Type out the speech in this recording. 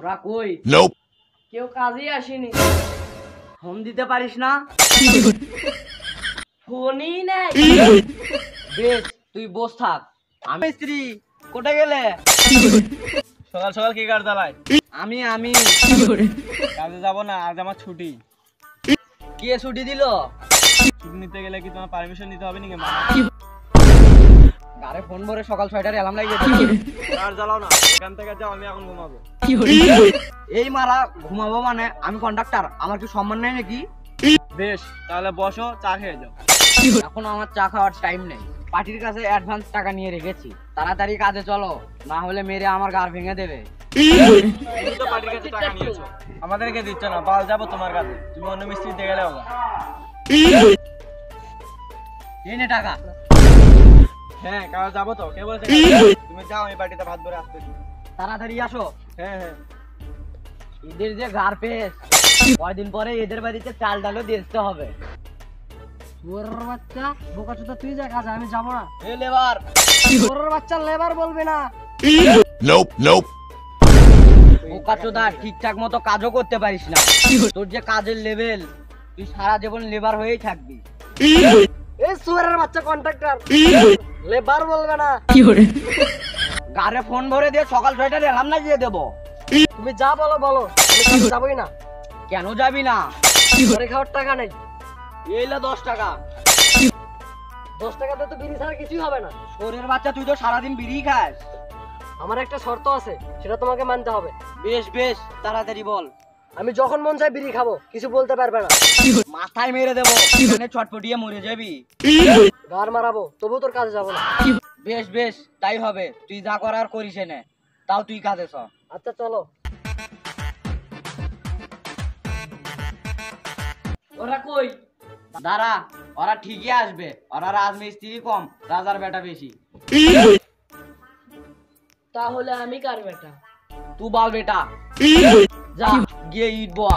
ওরা কই? Nope. কেউ কাজে আসেনি। ফোন দিতে পারিস না? ফোনই নাই। বেশ, তুই বস থাক। আমি স্ত্রী কোথায় গেলে? সকাল সকাল কি কাজ চালায়? আমি কাজে যাব না, আজ আমার ছুটি। কে ছুটি দিল? ছুটি নিতে গেলে কি তোমার পারমিশন নিতে হবে নাকি? গাড়ি ফোন ভরে সকাল 6টার অ্যালার্ম লাগিয়ে দিয়েছে। কাজ চালাও না, এখান থেকে যাও, আমি এখন ঘুমাবো। এই মারা ঘুমাবো মানে? আমি কন্ডাক্টর, আমার কি সম্মান নেই নাকি? বেশ, তাহলে বসো, চা খেয়ে যাও। এখন আমার চা খাওয়ার টাইম নেই। পার্টির কাছে অ্যাডভান্স টাকা নিয়ে রেখেছি, তাড়াতাড়ি কাজে চলো, না হলে মেরে আমার গাড় ভেঙে দেবে। তুমি তো পার্টির কাছে টাকা নিয়েছো, আমাদেরকে দিচ্ছ না। বাল যাবো তোমার কাছে, তুমি অন্য মিস্ত্রি দিয়ে গেলে হবে। এই নে টাকা। হ্যাঁ, কাজ যাবো তো। কে বলেছে? তুমি যাও, আমি পার্টিতে ভাত ধরে আসতেছি। তাড়াতাড়ি আসো। হ্যাঁ। এদের যে গার পেস, কয়দিন পরে এদের বাড়িতে চাল ডালও দিতে হবে। ওর বাচ্চা বোকাচোদা, তুই যা কাজ, আমি যাবো না। এ লেবার, ওর বাচ্চা লেবার বলবে না। Nope. Nope. বোকাচোদা, ঠিকঠাক মতো কাজও করতে পারিস না। তোর যে কাজের লেভেল, তুই সারা জীবন লেবার হয়েই থাকবি। এই সুয়ারের বাচ্চা কন্ট্রাক্টর, লেবার বলবে না। গারে ফোন ভরে দিয়ে সকাল 6টার অ্যালার্ম লাগিয়ে দেবো। তুমি যা বলো বলো, আমি কাজে যাবোই না। কেন যাবি না? ঘরে খাওয়ার টাকা নেই। এইলে 10 টাকা। 10 টাকাতে তো বিড়ি ছাড়া কিছুই হবে না। তোরের বাচ্চা, তুই তো সারাদিন বিড়ি খাস। আমার একটা শর্ত আছে, সেটা তোমাকে মানতে হবে। বেশ, তাড়াতাড়ি বল। আমি যখন মন চাই বিড়ি খাবো, কিছু বলতে পারবে না। মাথায় মেরে দেবো, এখানে ছটপটিয়ে মরে যাবি। গার মারাবো, তবু তোর কাজে যাবো না। বেশ, তাই হবে। তুই যা করার করিস এনে, তাও তুই কাজে চ। আচ্ছা চলো। ওরা কই? দাঁড়া, ওরা ঠিকই আসবে। ওরা রাজমিস্ত্রি কম, রাজার বেটা বেশি। তাহলে আমি কার বেটা? তুই বল বেটা, যা গিয়ে ইট বোয়া।